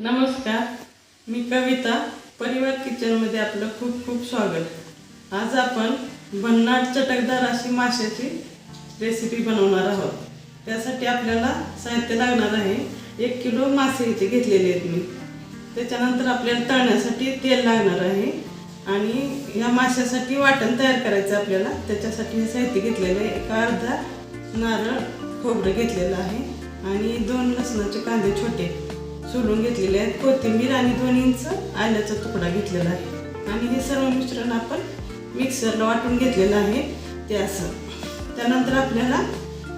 नमस्कार, मी कविता. परिवार किचनमध्ये आपलं खूप खूप स्वागत. आज आपण भन्नाट चटकदार अशी माशाची रेसिपी बनवणार आहोत. त्यासाठी आपल्याला साहित्य लागणार आहे. 1 किलो मासे इथे घेतलेले आहेत मी. त्याच्यानंतर आपल्याला तळण्यासाठी तेल लागणार आहे आणि या माशासाठी वाटण तयार करायचं आपल्याला. त्याच्यासाठी हे साहित्य घेतलेलं आहे. एक अर्धा नारळ खोबरं घेतलेलं आहे आणि 2 लसणाचे कांदे छोटे सोलून घेतलेले आहेत. कोथिंबीर आणि 2 इंच आल्याचा तुकडा घेतलेला आहे आणि हे सर्व मिश्रण आपण मिक्सरला वाटून घेतलेलं आहे. ते असं. त्यानंतर आपल्याला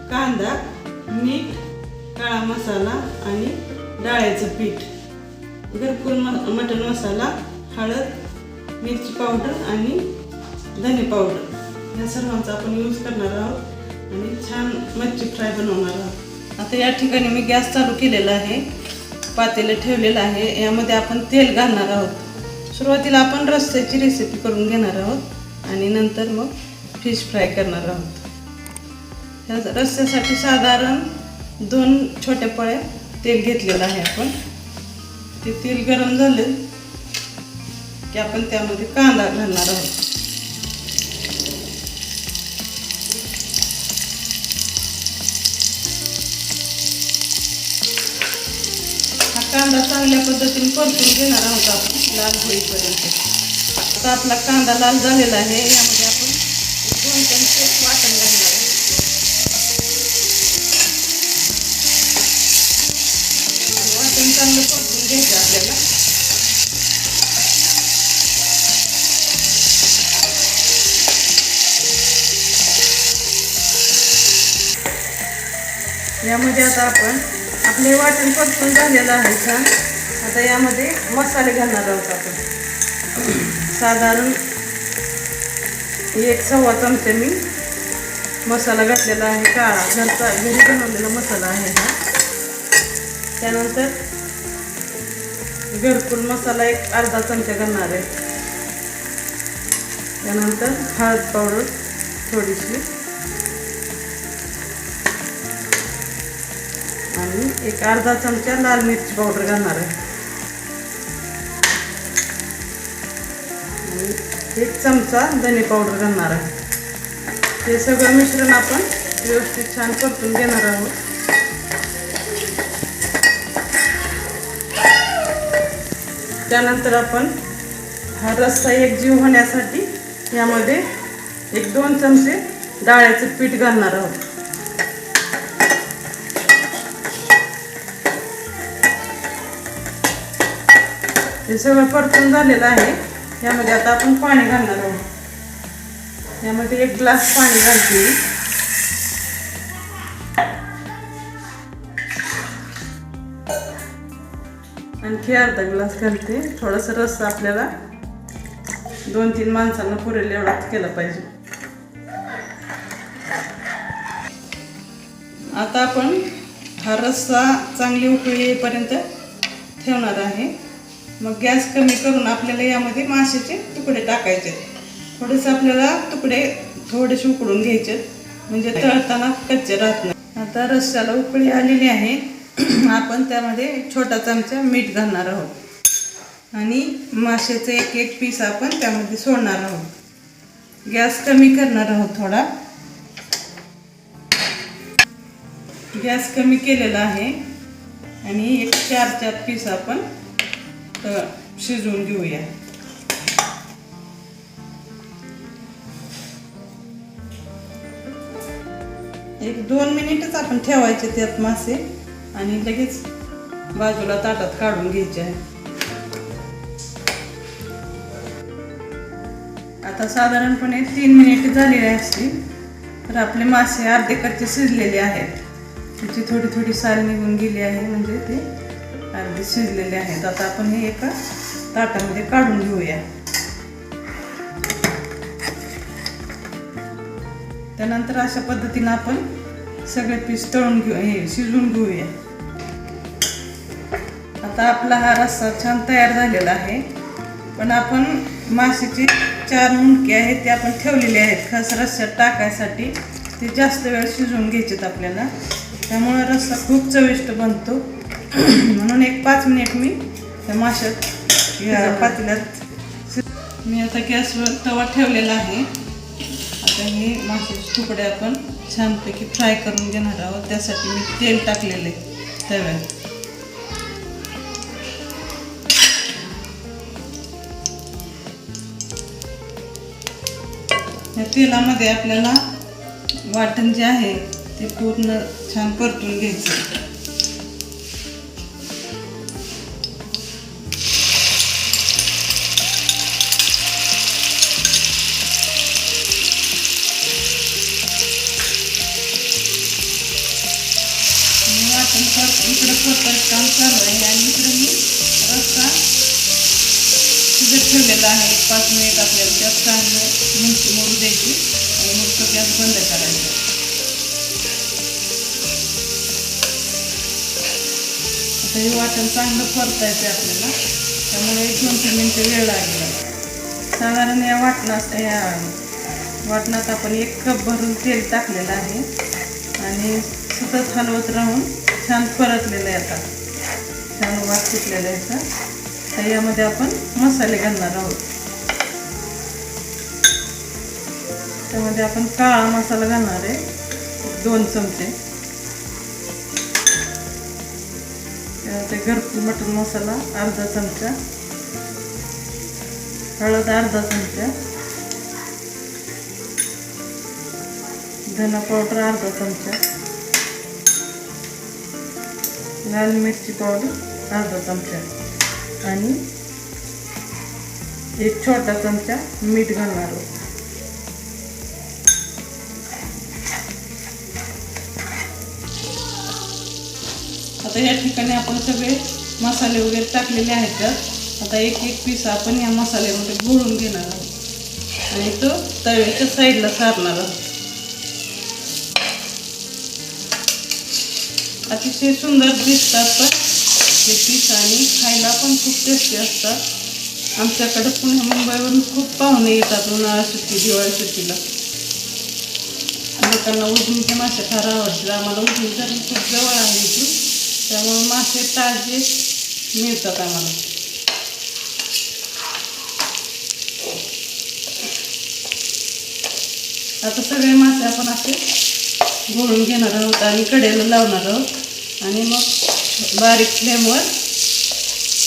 कांदा, मीठ, काळा मसाला आणि डाळ्याचं पीठ, घरकुल मटण मसाला, हळद, मिरची पावडर आणि धने पावडर या सर्वांचा आपण यूज करणार आहोत आणि छान मच्छी फ्राय बनवणार आहोत. आता या ठिकाणी मी गॅस चालू केलेला आहे. पातेलं ठेवलेलं आहे. यामध्ये आपण तेल घालणार आहोत. सुरुवातीला आपण रस्स्याची रेसिपी करून घेणार आहोत आणि नंतर मग फिश फ्राय करणार आहोत. या रस्स्यासाठी साधारण 2 छोट्या पळ्या तेल घेतलेलं आहे आपण. ते तेल गरम झाले की आपण त्यामध्ये कांदा घालणार आहोत. कांदा चांगल्या पद्धतीने परतून घेणार आहोत आपण लाल होईपर्यंत. आता आपला कांदा लाल झालेला आहे. यामध्ये आपण 2 चमचे वाटण घालणार आहे. वाटण चांगलं परतून घ्यायचं आपल्याला. यामध्ये आता आपण आपले वाटण परतून झालेलं आहे छान. आता यामध्ये मसाले घालणार आहोत आपण. साधारण 1-1.25 चमचे मी मसाला घातलेला आहे. काळा घरी बनवलेला मसाला आहे हा. त्यानंतर घरकुल मसाला एक अर्धा चमचा घालणार आहे. त्यानंतर हळद पावडर थोडीशी आणि एक अर्धा चमचा लाल मिरची पावडर घालणार आहे आणि 1 चमचा धने पावडर घालणार आहे. हे सगळं मिश्रण आपण व्यवस्थित छान परतून घेणार आहोत. त्यानंतर आपण हा रस्सा एकजीव होण्यासाठी यामध्ये 1-2 चमचे डाळ्याचं पीठ घालणार आहोत. हे सगळं परतून झालेलं आहे. यामध्ये आता आपण पाणी घालणार आहोत. यामध्ये 1 ग्लास पाणी घालते. आणखी अर्धा ग्लास घालते. थोडासा रस्सा आपल्याला 2-3 माणसांना पुरेल एवढा केला पाहिजे. आता आपण हा रस्सा चांगली उकळी येईपर्यंत ठेवणार आहे. मग गॅस कमी करून आपल्याला यामध्ये माशाचे तुकडे टाकायचे. थोडेसे आपल्याला तुकडे थोडेसे उकडून घ्यायचे म्हणजे तळताना कच्चे राहत नाही. आता रस्स्याला उकळी आलेली आहे. आपण त्यामध्ये 1 छोटा चमचा मीठ घालणार आहोत आणि माशाचे 1-1 पीस आपण त्यामध्ये सोडणार आहोत. गॅस कमी करणार आहोत थोडा. गॅस कमी केलेला आहे आणि 4-4 पीस आपण शिजवून घेऊया. एक 2 मिनिटच आपण ठेवायचे त्यात मासे आणि लगेच बाजूला ताटात काढून घ्यायचे आहे. आता साधारणपणे 3 मिनिट झालेले असतील तर आपले मासे अर्धे कच्चे शिजलेले आहेत. त्याची थोडी थोडी साल निघून गेली आहे म्हणजे ते अर्धे शिजलेले आहेत. आता आपण हे एका ताटामध्ये काढून घेऊया. त्यानंतर अशा पद्धतीने आपण सगळे पीस तळून घेऊ शिजवून घेऊया. आता आपला हा रस्सा छान तयार झालेला आहे. पण आपण माशाचे 4 मुंडके आहेत ते आपण ठेवलेले आहेत खास रस्स्यात टाकायसाठी. ते जास्त वेळ शिजवून घ्यायचेत आपल्याला. त्यामुळे रस्सा खूप चविष्ट बनतो. म्हणून 1-5 मिनिट मी त्या माशात या पातेल्यात मी आता गॅसवर तवा ठेवलेला आहे. आता हे माशाचे तुकडे आपण छानपैकी फ्राय करून घेणार आहोत. त्यासाठी मी तेल टाकलेले तव्यात. या तेलामध्ये आपल्याला वाटण जे आहे ते पूर्ण छान परतून घ्यायचं. इकडे परतायचं काम चालू आहे आणि इकडे मी रस्सा शिजत ठेवलेला आहे. 5 मिनिट आपल्याला त्यात चांगलं मिरची मोडू द्यायची आणि मग तो गॅस बंद करायचा. आता हे वाटण चांगलं परतायचं आपल्याला, त्यामुळे 1-2-3 मिनिटं वेळ लागेल. साधारण या वाटणात आपण 1 कप भरून तेल टाकलेलं आहे आणि सतत हलवत राहून छान परतलेलं आहे. आता छान वास सुटलेला आहे. तर यामध्ये आपण मसाले घालणार आहोत. त्यामध्ये आपण काळा मसाला घालणार आहे 2 चमचे. त्यामध्ये घरगुती मटण मसाला अर्धा चमचा, हळद अर्धा चमचा, धना पावडर अर्धा चमचा, लाल मिरची पावडर अर्धा चमचा आणि 1 छोटा चमचा मीठ घालणार आहोत. आता या ठिकाणी आपण सगळे मसाले वगैरे टाकलेले आहेत. तर आता 1-1 पीस आपण या मसाल्यामध्ये घोळून घेणार आहोत आणि तो तव्याच्या साईडला सारणार आहोत. अतिशय सुंदर दिसतात पण हे पीस आणि खायला पण खूप टेस्टी असतात. आमच्याकडे पुणे मुंबईवरून खूप पाहुणे येतात उन्हाळा सुट्टी दिवाळी सुट्टीला. लोकांना उजनीचे मासे फार आवडतात. आम्हाला उजनी धरण खूप जवळ आहे इथून, त्यामुळे मासे ताजे मिळतात आम्हाला. आता सगळे मासे आपण असे घोळून घेणार आहोत आणि कढईला लावणार आहोत आणि मग बारीक फ्लेमवर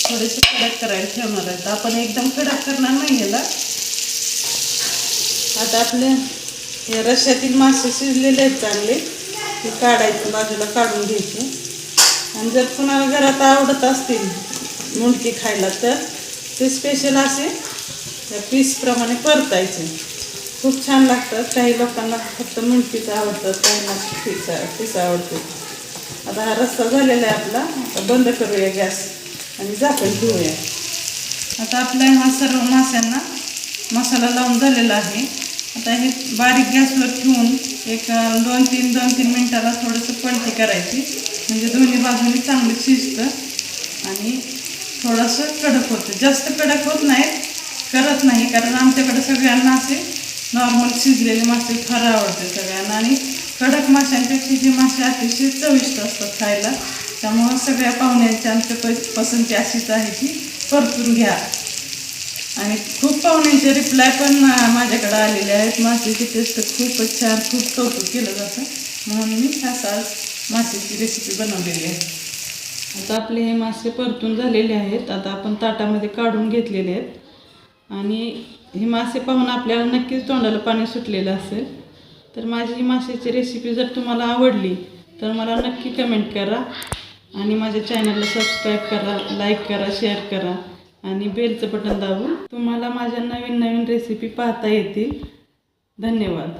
थोडेसे कडक करायला ठेवणार आहेत. आपण एकदम कडक करणार नाही याला. आता आपले या रश्श्यातील मासे शिजलेले आहेत चांगले, ते काढायचं, बाजूला काढून घ्यायचे. आणि जर कुणाला घरात आवडत असतील मुंडकी खायला तर ते स्पेशल असे पीसप्रमाणे परतायचे. खूप छान लागतात. काही लोकांना फक्त मुंडकीच आवडतात, काहींना पीस आवडते. आता हा रस्सा झालेला आहे आपला. आता बंद करूया गॅस आणि झाकण ठेवूया. आता आपल्या हा सर्व माशांना मसाला लावून झालेला आहे. आता हे बारीक गॅसवर ठेवून एक 2-3 मिनिटाला थोडंसं पलटी करायची, म्हणजे दोन्ही बाजूनी चांगलं शिजतं आणि थोडंसं कडक होतं. जास्त कडक होत करत नाही, कारण आमच्याकडे सगळ्यांना असे नॉर्मल शिजलेले मासे फार आवडते सगळ्यांना. आणि कडक माशांपेक्षा जे मासे अतिशय चविष्ट असतात खायला. त्यामुळं सगळ्या पाहुण्यांची आमच्या पसंती अशीच आहे की परतून घ्या. आणि खूप पाहुण्यांचे रिप्लाय पण माझ्याकडे आलेले आहेत. मासेची टेस्ट खूपच छान, खूप कौतुक केलं जातं, म्हणून मी असा मासेची रेसिपी बनवलेली आहे. आता आपले हे मासे परतून झालेले आहेत. आता आपण ताटामध्ये काढून घेतलेले आहेत आणि हे मासे पाहून आपल्याला नक्कीच तोंडाला पाणी सुटलेलं असेल. तर माझी ही माशाची रेसिपी जर तुम्हाला आवडली तर मला नक्की कमेंट करा आणि माझ्या चॅनलला सबस्क्राईब करा, लाईक करा, शेअर करा आणि बेलचं बटन दाबून तुम्हाला माझ्या नवीन रेसिपी पाहता येतील. धन्यवाद.